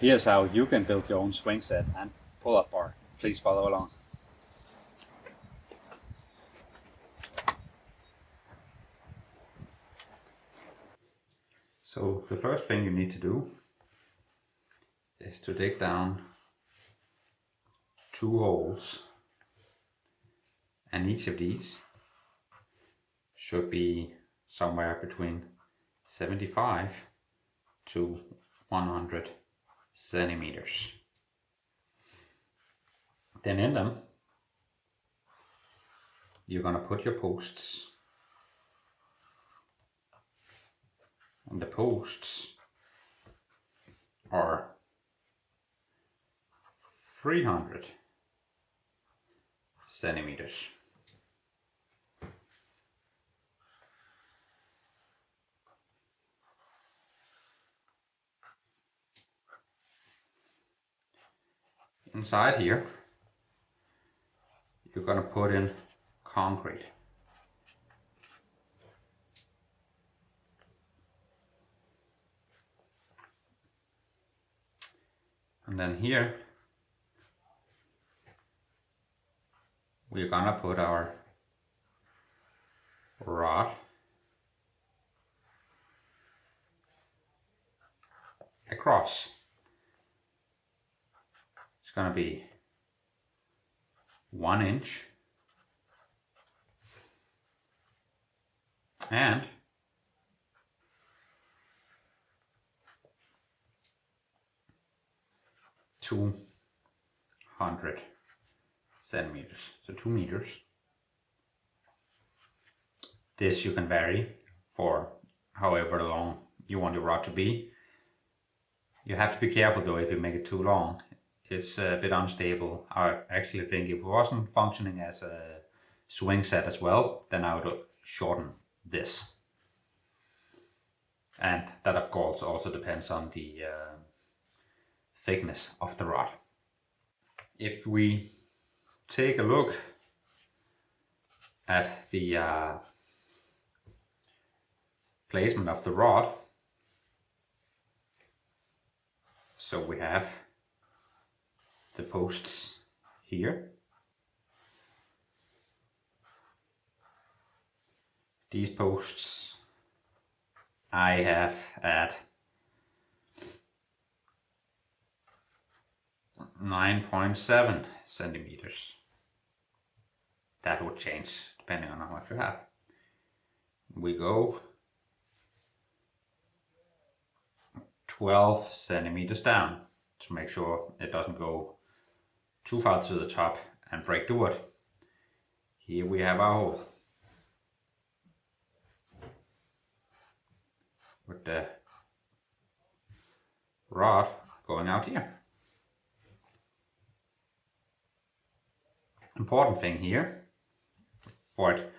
Here's how you can build your own swing set and pull-up bar. Please follow along. So the first thing you need to do is to dig down 2 holes, and each of these should be somewhere between 75 to 100 centimeters. Then in them you're gonna put your posts, and the posts are 300 centimeters. Inside here you're gonna put in concrete. And then here we're gonna put our rod across. It's gonna be 1 inch and 200 centimeters, so 2 meters. This you can vary for however long you want your rod to be. You have to be careful though if you make it too long. It's a bit unstable. I actually think if it wasn't functioning as a swing set as well, then I would shorten this. And that of course also depends on the thickness of the rod. If we take a look at the placement of the rod, so we have the posts here. These posts I have at 9.7 centimeters. That would change depending on how much you have. We go 12 centimeters down to make sure it doesn't go too far to the top and break the wood. Here we have our hole with the rod going out here. Important thing here, for it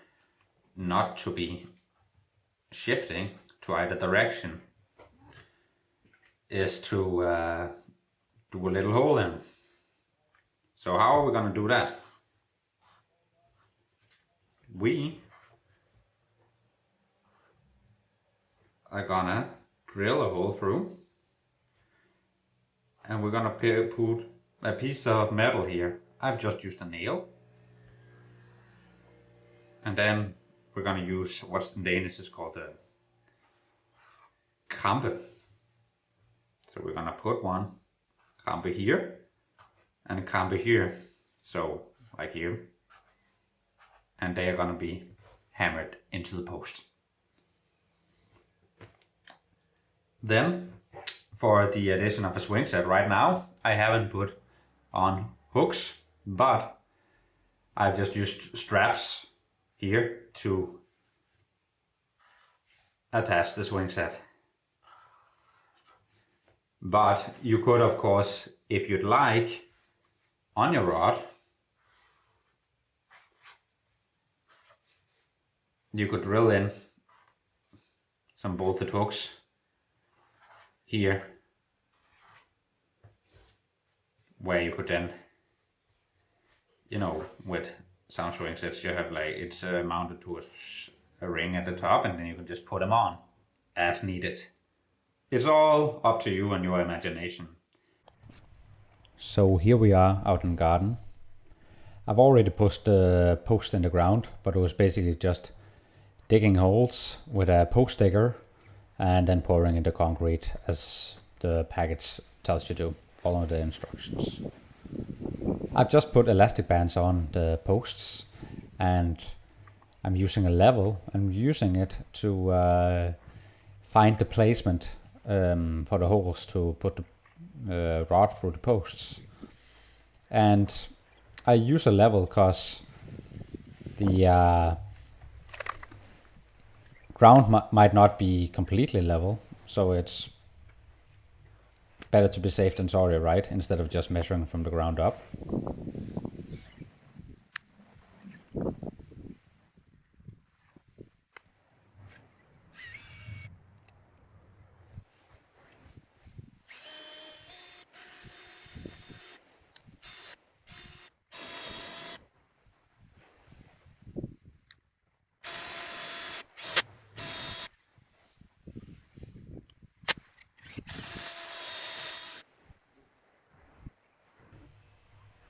not to be shifting to either direction, is to do a little hole in. So how are we going to do that? We are gonna drill a hole through, and we're gonna put a piece of metal here. I've just used a nail, and then we're gonna use what's in Danish is called a krampe. So we're gonna put one krampe here and a krampe here, so like here, and they are gonna be hammered into the post. Then for the addition of a swing set, right now I haven't put on hooks, but I've just used straps here to attach the swing set. But you could of course, if you'd like, on your rod, you could drill in some bolted hooks here, where you could then, you know, with some swing sets you have like, it's mounted to a ring at the top, and then you can just put them on as needed. It's all up to you and your imagination. So here we are out in the garden. I've already pushed the post in the ground, but it was basically just digging holes with a post digger and then pouring in the concrete as the package tells you to, follow the instructions. I've just put elastic bands on the posts and I'm using a level. I'm using it to find the placement for the holes to put the rod through the posts. And I use a level because the ground might not be completely level, so it's better to be safe than sorry, right? Instead of just measuring from the ground up.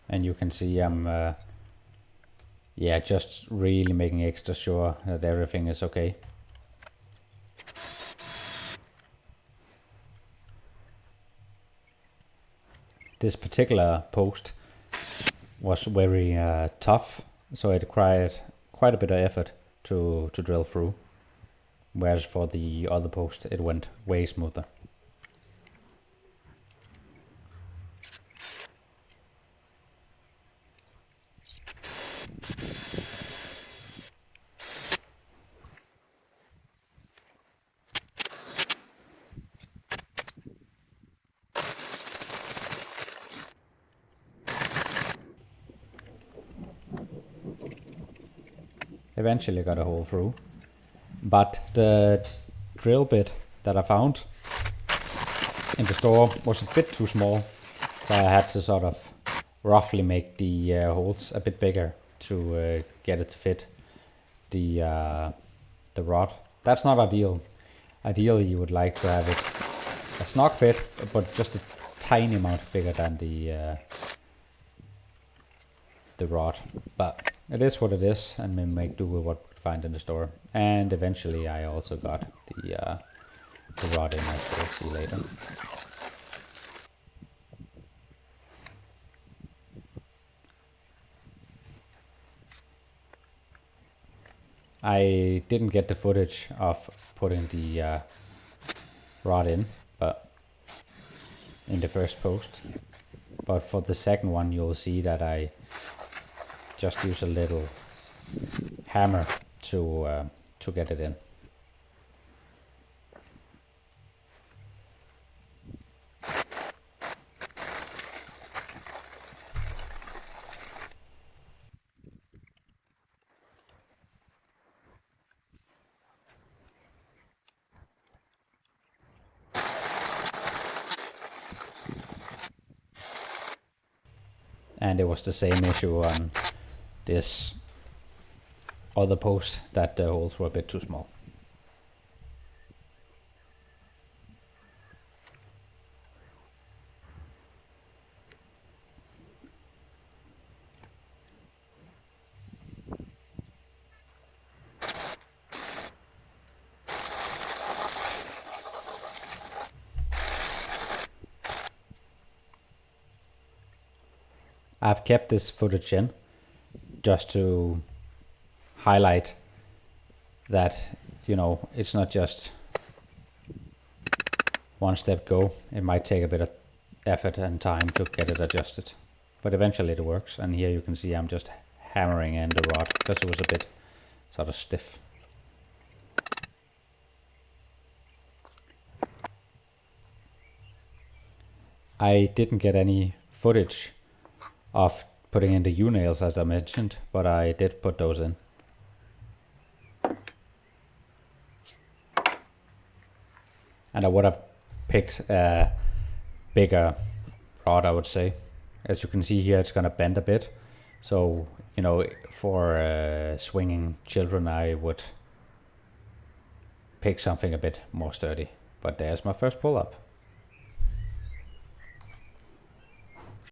And you can see I'm just really making extra sure that everything is okay. This particular post was very tough, so it required quite a bit of effort to drill through, whereas for the other post it went way smoother. Eventually got a hole through, but the drill bit that I found in the store was a bit too small, so I had to sort of roughly make the holes a bit bigger to get it to fit the rod. That's not ideal. Ideally you would like to have it a snug fit, but just a tiny amount bigger than the rod, but it is what it is, and we make do with what we find in the store. And eventually I also got the rod in, as we'll see later. I didn't get the footage of putting the rod in, but in the first post, but for the second one you'll see that I just use a little hammer to get it in. And it was the same issue on this other post, that the holes were a bit too small. I've kept this footage in just to highlight that, you know, it's not just one step go. It might take a bit of effort and time to get it adjusted, but eventually it works. And here you can see I'm just hammering in the rod because it was a bit sort of stiff. I didn't get any footage of putting in the U-nails as I mentioned, but I did put those in. And I would have picked a bigger rod, I would say. As you can see here, it's gonna bend a bit. So, you know, for swinging children, I would pick something a bit more sturdy. But there's my first pull-up.